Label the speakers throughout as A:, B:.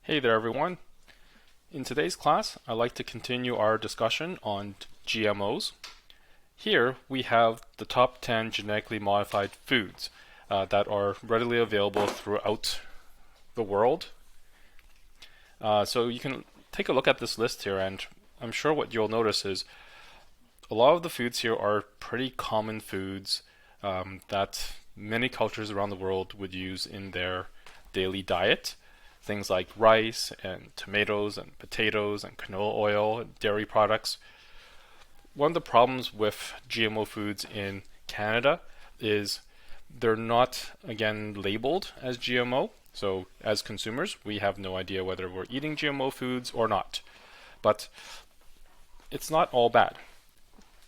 A: Hey there everyone. In today's class, I'd like to continue our discussion on GMOs. Here we have the top 10 genetically modified foods that are readily available throughout the world. So you can take a look at this list here, and I'm sure what you'll notice is a lot of the foods here are pretty common foods that many cultures around the world would use in their daily diet. Things like rice and tomatoes and potatoes and canola oil and dairy products. One of the problems with GMO foods in Canada is they're not, again, labeled as GMO. So as consumers, we have no idea whether we're eating GMO foods or not. But it's not all bad.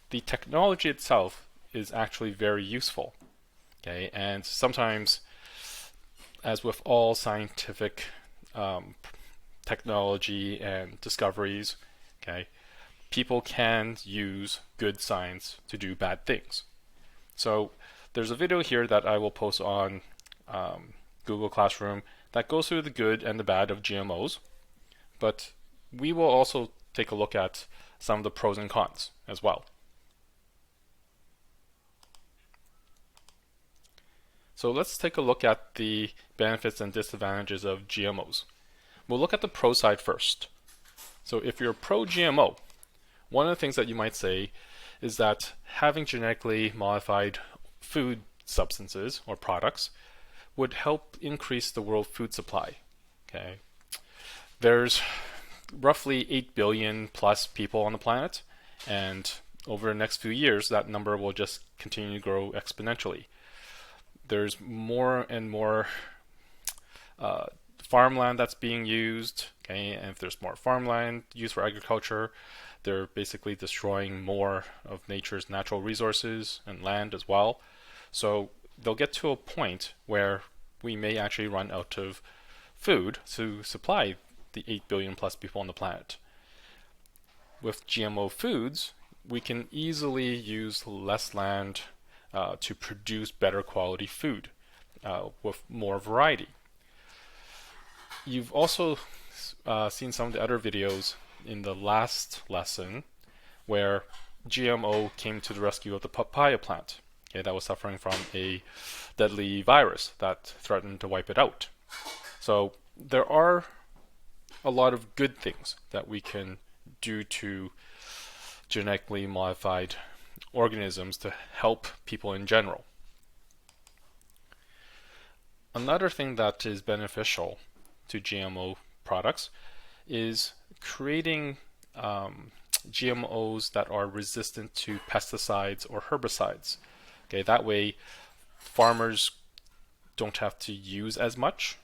A: The technology itself is actually very useful. Okay, and sometimes, as with all scientific technology and discoveries, okay, people can use good science to do bad things. So there's a video here that I will post on Google Classroom that goes through the good and the bad of GMOs, but we will also take a look at some of the pros and cons as well. So let's take a look at the benefits and disadvantages of GMOs. We'll look at the pro side first. So if you're pro-GMO, one of the things that you might say is that having genetically modified food substances or products would help increase the world food supply. Okay, there's roughly 8 billion plus people on the planet, and over the next few years that number will just continue to grow exponentially. There's more and more farmland that's being used, okay, and if there's more farmland used for agriculture, they're basically destroying more of nature's natural resources and land as well. So they'll get to a point where we may actually run out of food to supply the 8 billion plus people on the planet. With GMO foods, we can easily use less land to produce better quality food with more variety. You've also seen some of the other videos in the last lesson where GMO came to the rescue of the papaya plant, okay, that was suffering from a deadly virus that threatened to wipe it out. So there are a lot of good things that we can do to genetically modified organisms to help people in general. Another thing that is beneficial to GMO products is creating GMOs that are resistant to pesticides or herbicides. Okay, that way farmers don't have to use as much.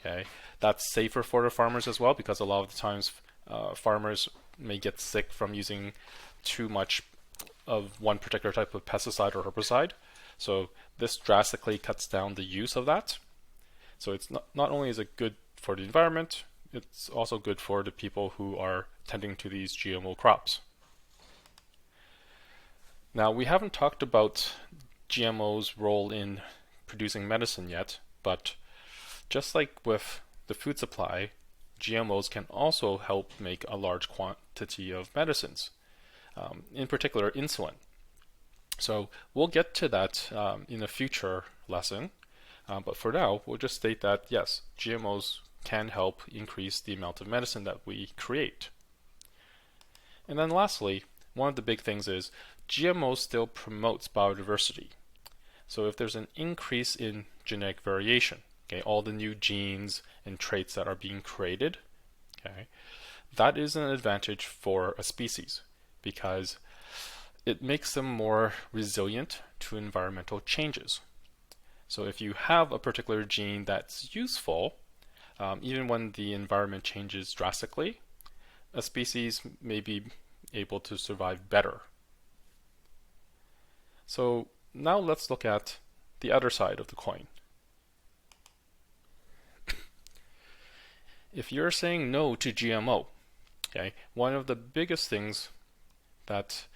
A: Okay, that's safer for the farmers as well, because a lot of the times farmers may get sick from using too much of one particular type of pesticide or herbicide. So this drastically cuts down the use of that. So it's not only is it good for the environment, it's also good for the people who are tending to these GMO crops. Now, we haven't talked about GMO's role in producing medicine yet, but just like with the food supply, GMOs can also help make a large quantity of medicines, in particular insulin. So we'll get to that in a future lesson, but for now, we'll just state that yes, GMOs can help increase the amount of medicine that we create. And then lastly, one of the big things is GMO still promotes biodiversity. So if there's an increase in genetic variation, okay, all the new genes and traits that are being created, okay, that is an advantage for a species because it makes them more resilient to environmental changes. So if you have a particular gene that's useful, even when the environment changes drastically, a species may be able to survive better. So now let's look at the other side of the coin. If you're saying no to GMO, okay, one of the biggest things that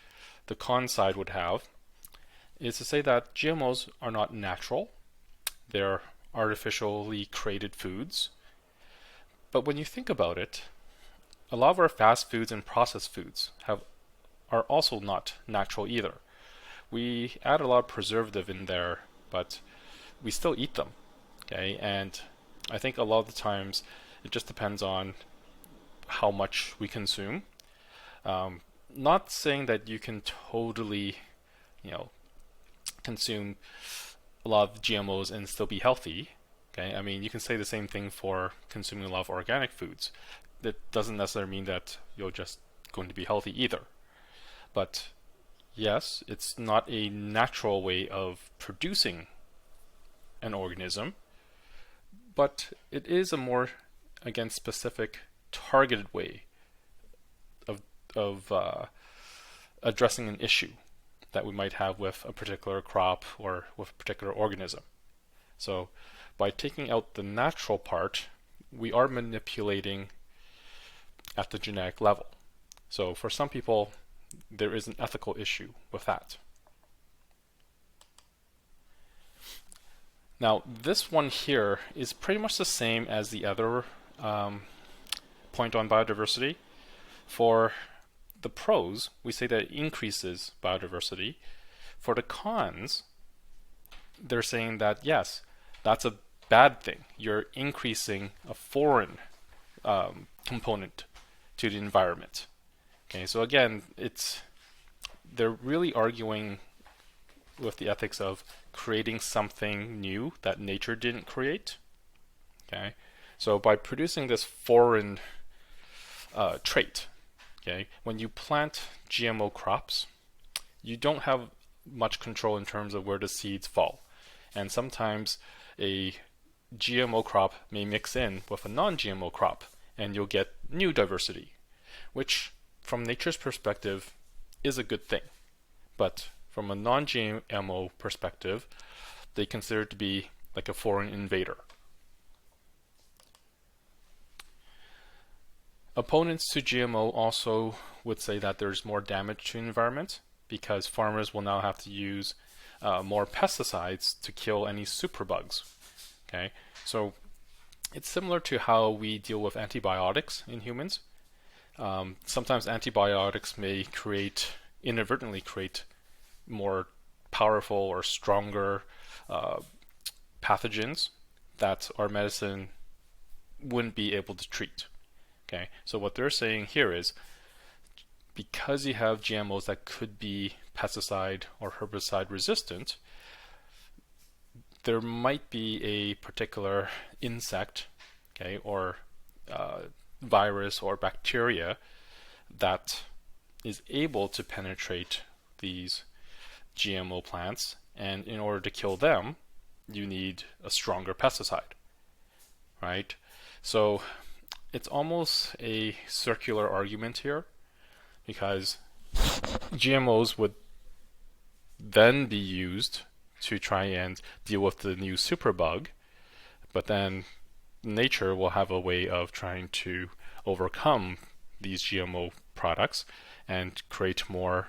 A: the con side would have is to say that GMOs are not natural. They're artificially created foods. But when you think about it, a lot of our fast foods and processed foods are also not natural either. We add a lot of preservative in there, but we still eat them. Okay, and I think a lot of the times it just depends on how much we consume. Not saying that you can totally, you know, consume a lot of GMOs and still be healthy. Okay, I mean, you can say the same thing for consuming a lot of organic foods. That doesn't necessarily mean that you're just going to be healthy either. But yes, it's not a natural way of producing an organism, but it is a more, again, specific, targeted way of addressing an issue that we might have with a particular crop or with a particular organism. So by taking out the natural part, we are manipulating at the genetic level. So for some people, there is an ethical issue with that. Now, this one here is pretty much the same as the other point on biodiversity. For the pros, we say that it increases biodiversity. For the cons, they're saying that yes, that's a bad thing. You're increasing a foreign component to the environment. Okay, so again, they're really arguing with the ethics of creating something new that nature didn't create. Okay, so by producing this foreign trait, okay, when you plant GMO crops, you don't have much control in terms of where the seeds fall, and sometimes a GMO crop may mix in with a non-GMO crop, and you'll get new diversity, which from nature's perspective is a good thing. But from a non-GMO perspective, they consider it to be like a foreign invader. Opponents to GMO also would say that there's more damage to the environment because farmers will now have to use more pesticides to kill any superbugs. Okay, so it's similar to how we deal with antibiotics in humans. Sometimes antibiotics may inadvertently create more powerful or stronger pathogens that our medicine wouldn't be able to treat. Okay, so what they're saying here is because you have GMOs that could be pesticide or herbicide resistant, there might be a particular insect, okay, or virus or bacteria that is able to penetrate these GMO plants, and in order to kill them, you need a stronger pesticide, right? So it's almost a circular argument here because GMOs would then be used to try and deal with the new superbug, but then nature will have a way of trying to overcome these GMO products and create more,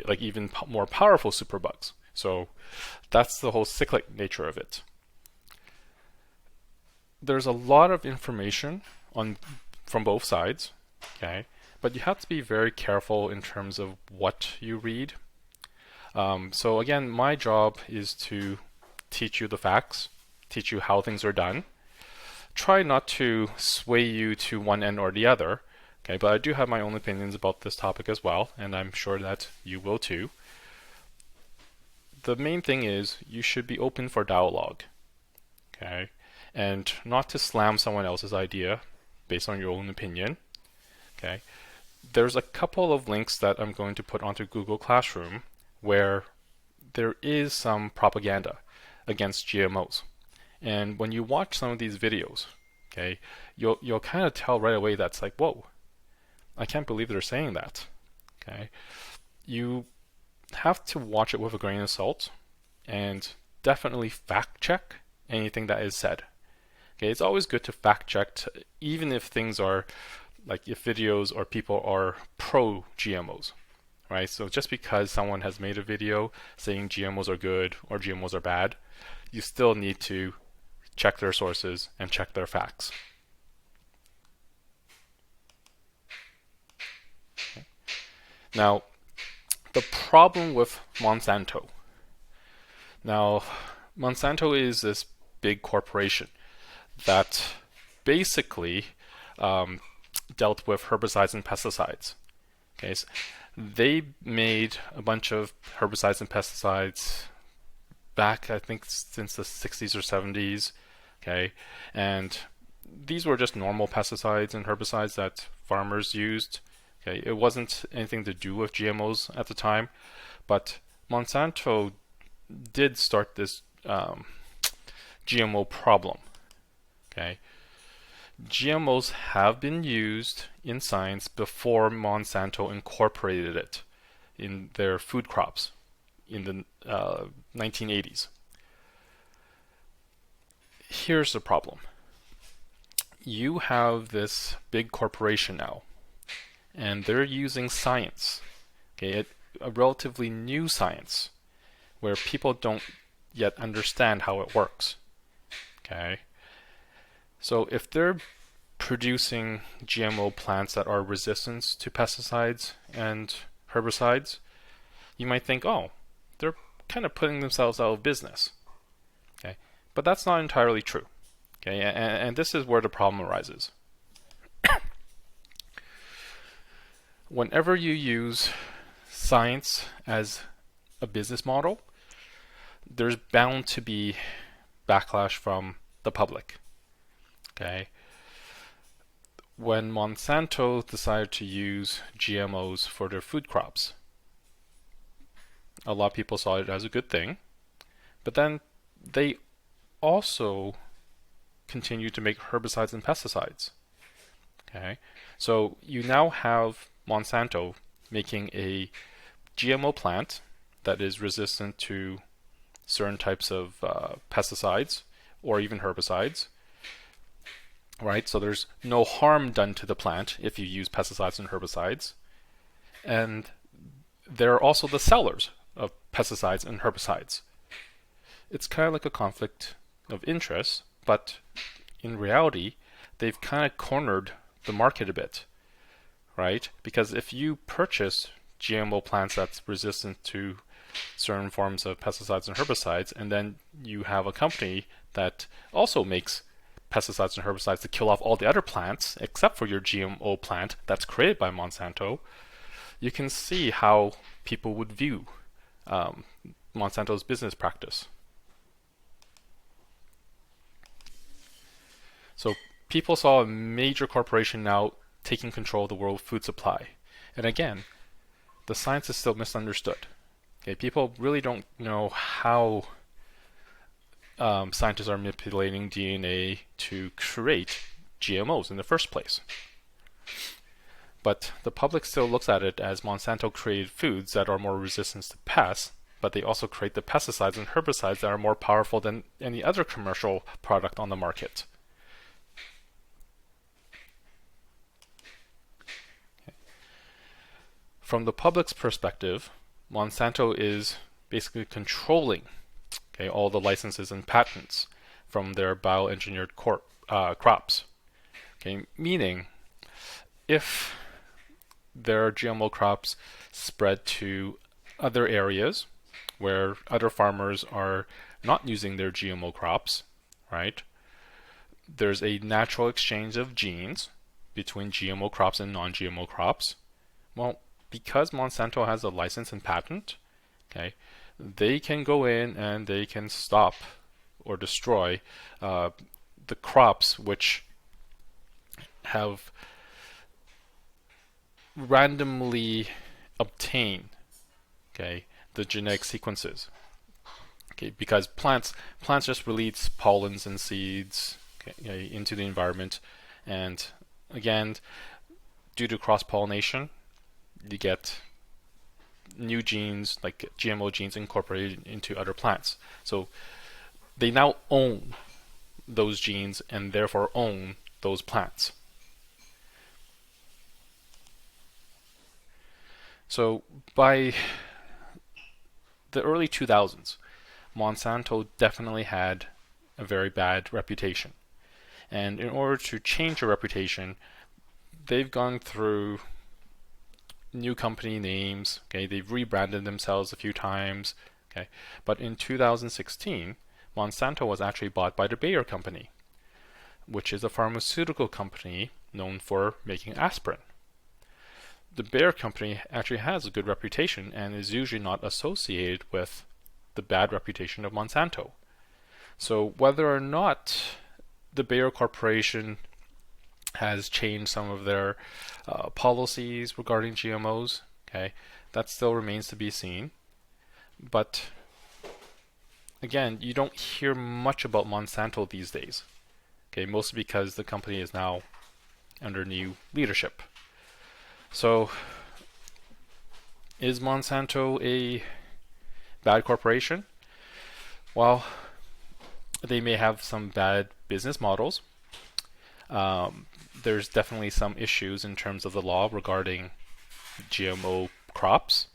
A: like even more powerful superbugs. So that's the whole cyclic nature of it. There's a lot of information from both sides, okay, but you have to be very careful in terms of what you read. So again, my job is to teach you the facts, teach you how things are done. Try not to sway you to one end or the other, okay, but I do have my own opinions about this topic as well, and I'm sure that you will too. The main thing is you should be open for dialogue, okay, and not to slam someone else's idea based on your own opinion, okay. There's a couple of links that I'm going to put onto Google Classroom where there is some propaganda against GMOs. And when you watch some of these videos, okay, you'll kind of tell right away that's like, whoa, I can't believe they're saying that. Okay, you have to watch it with a grain of salt and definitely fact check anything that is said. Okay, it's always good to fact check, even if things are like if videos or people are pro GMOs. Right? So just because someone has made a video saying GMOs are good or GMOs are bad, you still need to check their sources and check their facts. Now, the problem with Monsanto. Now, Monsanto is this big corporation that basically dealt with herbicides and pesticides. Okay, so they made a bunch of herbicides and pesticides back, I think, since the 60s or 70s. Okay, and these were just normal pesticides and herbicides that farmers used. Okay, it wasn't anything to do with GMOs at the time, but Monsanto did start this GMO problem. Okay, GMOs have been used in science before Monsanto incorporated it in their food crops in the 1980s. Here's the problem. You have this big corporation now, and they're using science, okay, a relatively new science, where people don't yet understand how it works. Okay, so if they're producing GMO plants that are resistant to pesticides and herbicides, you might think, oh, they're kind of putting themselves out of business. Okay, but that's not entirely true. Okay, and this is where the problem arises. Whenever you use science as a business model, there's bound to be backlash from the public. Okay. When Monsanto decided to use GMOs for their food crops, a lot of people saw it as a good thing, but then they also continued to make herbicides and pesticides. Okay, so you now have Monsanto making a GMO plant that is resistant to certain types of pesticides or even herbicides. Right, so there's no harm done to the plant if you use pesticides and herbicides. And they're also the sellers of pesticides and herbicides. It's kind of like a conflict of interest, but in reality, they've kind of cornered the market a bit, right? Because if you purchase GMO plants that's resistant to certain forms of pesticides and herbicides, and then you have a company that also makes pesticides and herbicides to kill off all the other plants except for your GMO plant that's created by Monsanto, you can see how people would view Monsanto's business practice. So people saw a major corporation now taking control of the world food supply. And again, the science is still misunderstood. Okay, people really don't know how scientists are manipulating DNA to create GMOs in the first place. But the public still looks at it as Monsanto created foods that are more resistant to pests, but they also create the pesticides and herbicides that are more powerful than any other commercial product on the market. Okay. From the public's perspective, Monsanto is basically controlling all the licenses and patents from their bioengineered crops. Okay, meaning, if their GMO crops spread to other areas where other farmers are not using their GMO crops, right? There's a natural exchange of genes between GMO crops and non-GMO crops. Well, because Monsanto has a license and patent, okay, they can go in and they can stop or destroy the crops which have randomly obtained the genetic sequences. Okay, because plants just release pollens and seeds into the environment, and again, due to cross-pollination, you get new genes, like GMO genes, incorporated into other plants. So they now own those genes and therefore own those plants. So by the early 2000s, Monsanto definitely had a very bad reputation. And in order to change their reputation, they've gone through new company names. Okay, they've rebranded themselves a few times. Okay, but in 2016, Monsanto was actually bought by the Bayer company, which is a pharmaceutical company known for making aspirin. The Bayer company actually has a good reputation and is usually not associated with the bad reputation of Monsanto. So whether or not the Bayer Corporation has changed some of their policies regarding GMOs, okay, that still remains to be seen. But again, you don't hear much about Monsanto these days, okay, mostly because the company is now under new leadership. So, is Monsanto a bad corporation? Well, they may have some bad business models. There's definitely some issues in terms of the law regarding GMO crops,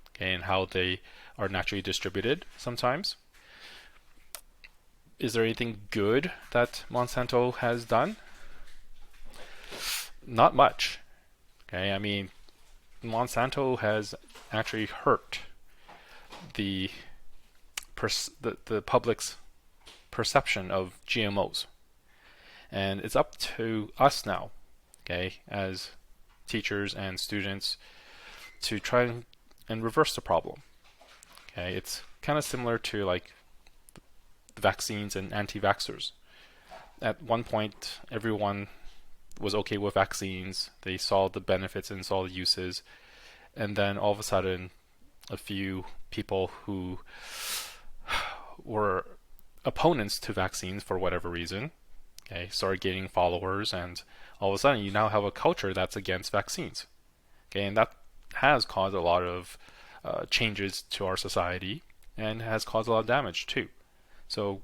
A: okay, and how they are naturally distributed sometimes. Is there anything good that Monsanto has done? Not much. Okay, I mean, Monsanto has actually hurt the public's perception of GMOs. And it's up to us now, okay, as teachers and students, to try and reverse the problem. Okay, it's kind of similar to like vaccines and anti-vaxxers. At one point, everyone was okay with vaccines. They saw the benefits and saw the uses. And then all of a sudden, a few people who were opponents to vaccines for whatever reason, okay, started gaining followers, and all of a sudden you now have a culture that's against vaccines. Okay, and that has caused a lot of changes to our society and has caused a lot of damage too. So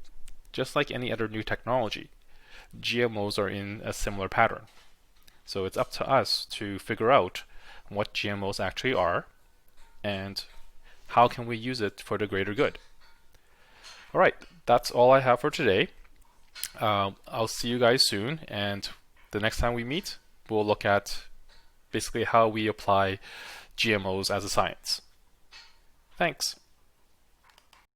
A: just like any other new technology, GMOs are in a similar pattern. So it's up to us to figure out what GMOs actually are and how can we use it for the greater good. All right, that's all I have for today. I'll see you guys soon, and the next time we meet, we'll look at basically how we apply GMOs as a science. Thanks.